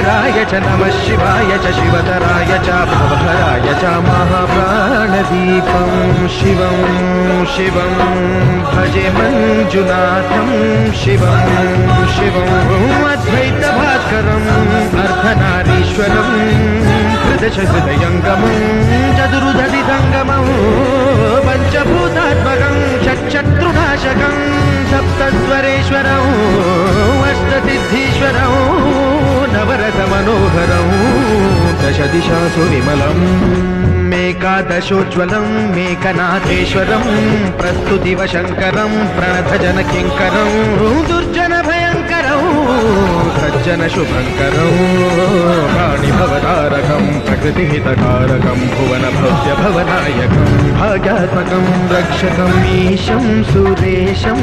शंकराय च नमः शिवाय च शिवतराय च भवहराय च महाप्राणदीपं शिवं शिवं भजे मञ्जुनाथं शिवं शिवं अद्वैतभास्करम् अर्धनारीश्वरं हृदयङ्गमं चतुर्धदिसङ्गमं पञ्चभूतात्मकं षट्शत्रुनाशकं सप्तस्वरेश्वरं अष्टसिद्धीश्वरं नवरसमनोहरं दशदिशासु विमलम् मेकादशोज्ज्वलं मेकनाथेश्वरं प्रस्तुतिवशङ्करं प्रणतजनकिङ्करं दुर्जनभयङ्करं सज्जनशुभङ्करं प्राणिभवतारकं प्रकृतिहितकारकं भुवनभव्यभवनायकं भाग्यात्मकं रक्षकम् ईशं सुरेशं